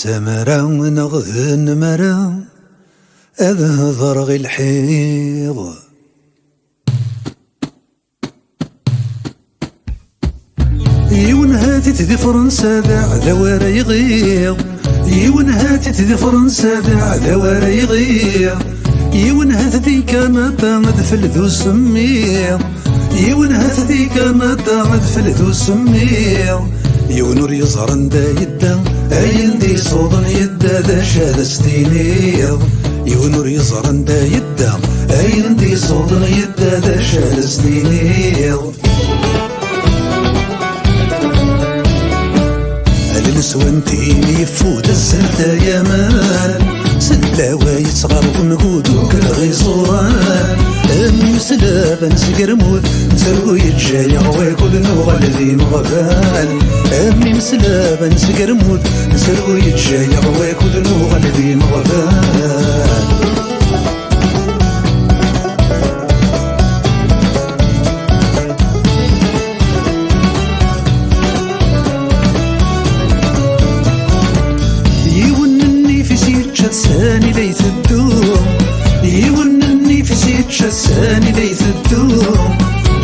تمرا نغذن مرا أذهضر غي الحيض يون هاتي تدي فرنسا داع ذوارا يغيض يون هاتي تدي فرنسا داع ذوارا يغيض يون هاتي كما تغد فلذو سميض يون هاتي كما تغد فلذو سميض يونور يزهرن دا يدا أين دي صوضن يدا ذا شاد ستينيض يونور يزهرن دا يدا أين دي صوضن يدا ذا شاد ستينيض النسوانتين يفوت السلطة يا مان سلاوى يصغر ونقود وكل غيصوران أمي سلابا نسقرموت نسرقو يتجايع ويكل نوغل ذي مغفان أمي مسلابا نسقرموت نسرقو يتجايع ويكل نوغل ذي مغفان ساني ليث الدوم يونني في سيت شساني ليث الدوم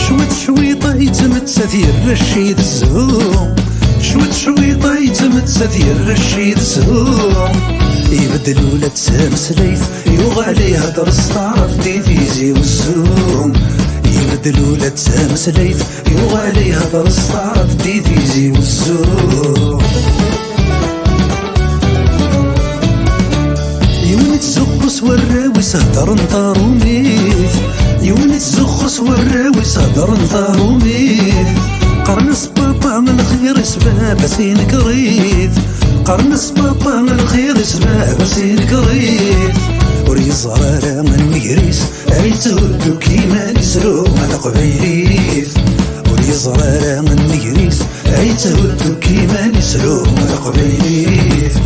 شويت شويطة يتمت سثير رشيد الزهوم شويت شويطة يتمت سثير رشيد الزهوم يبدلوا لا تسامس ليث يوغى عليها درس تعرف ديفيزي والزوم يبدلوا لا تسامس ليث يوغى عليها درس تعرف ديفيزي والزوم زخص والراوي صدر نطارو ميث يوني زخص والراوي صدر نطارو ميث قرن سباطا من الخير سباب سين كريث قرن سباطا من الخير سباب سين كريث وري زرارة من ميريس أي تهدو كيما نسرو على قبيليث وري زرارة من ميريس أي تهدو كيما نسرو على قبيليث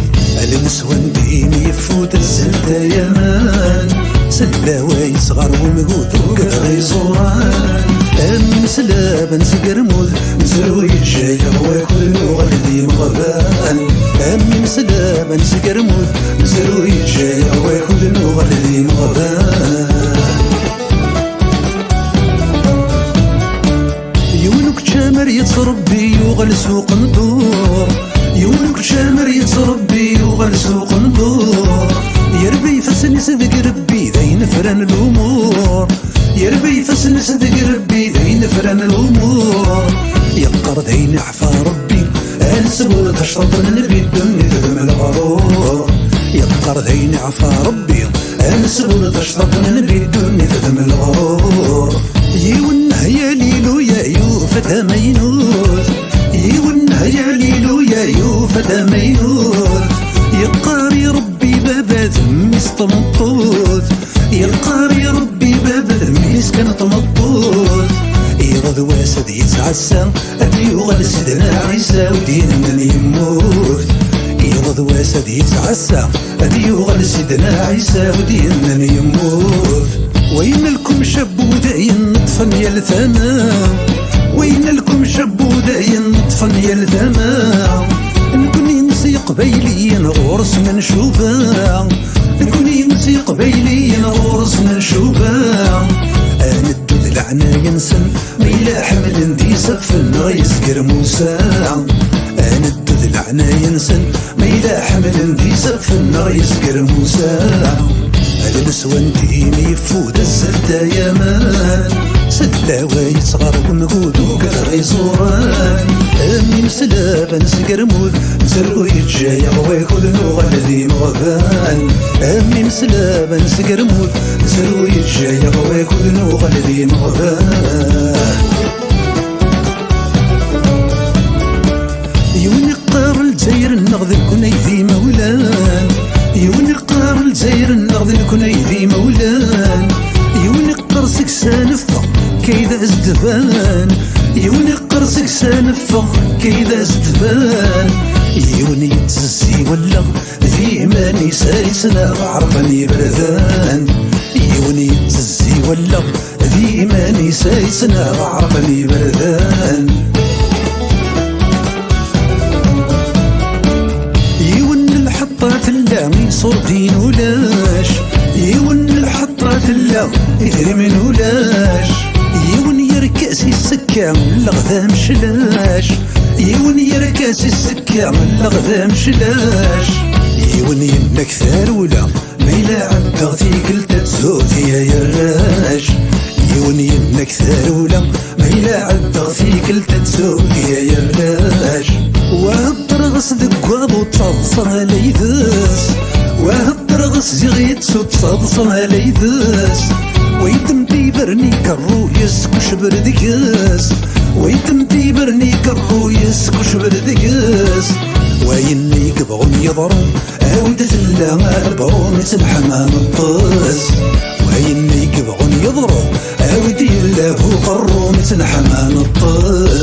النسوان ديني يفوت الزلدة يا مان سلاوى يصغر ومقود وكغي صوران أمي مسلابا نسقرموذ نسرو يتجايع ويكل نوغل ذي مغفان أمي مسلابا نسقرموذ نسرو يتجايع ويكل نوغل ذي مغفان يونك شامر يتصربي يوغل سوق ندور يونك شامر يتصربي يوغل سوق ندور يربي فسن صدق ربي ذي نفرن الأمور يربي فسن صدق ربي ذي نفرن الأمور يقر ذي نعفى ربي أنسبور تشرط النبي الدم يذم الغرور يقر ذي نعفى ربي أنسبور تشرط النبي الدم يذم الغرور يونه يا ليلو يا يوفة مينوث يونه يا ليلو يا يوفة مينوث يقاري ربي بابا ذمي سطمطوث يقاري ربي بابا ذمي سكن طمطوث يغض واسد يتعسى أديوغل سيدنا عيسى ودين من يموت يغض واسد يتعسى أديوغل سيدنا عيسى ودين من يموت وين لكم شاب وداين نطفن يا الثمام وين لكم شاب وداين نطفن يا الثمام نكون ينسي قبيلي غرس من شوبا نكون ينسي قبيلي غرس من شوبا انا الدود العنا ينسن ميلا حمل دي سفن غيسكر موسى انا الدود العنا ينسن ميلا حمل دي سفن غيسكر موسى النسوان ديني يفوت الزلدة يا مان سلاوى يصغر ونقود وكغي صوران أمي مسلابا نسقرموذ نسرقو يتجايع ويكل نوغل ذي مغفان أمي مسلابا نسقرموذ نسرقو يتجايع ويكل نوغل ذي مغفان يونقار الجزائر النغذ الكني ذي مولان يونقار الجزائر النغذ الكني ذي مولان يونقر سكسان فق كيدا ازدبان يونقر سكسان فق كيدا ازدبان يوني يتزي ولا ذي ماني سايسنا عرفني بردان يوني يتزي ولا ذي ماني سايسنا عرفني بردان ويصور دين ولاش يون الحطرة تلا يدري من ولاش يون يركاس السكة الغذا مشلاش يون يركاس السكة الغذا مشلاش يون ينك ثارولا ما يلعب تغتيك لتتسوتي يا يراش يون ينك ثارولا ما يلعب تغتيك لتتسوتي يا يراش وهالطرغس دقواب وتصلصر على يدس وهالطرغس زغيت تصلصر على يدس ويتم تيبرني كرو يسكو شبر دقاس ويتم تيبرني كرو يسكو شبر دقاس ويني كبغم يضرب عودة الله البعوم الحمام الطاس ويني كبغم يضرب عودي الله قرو مثل حمام الطاس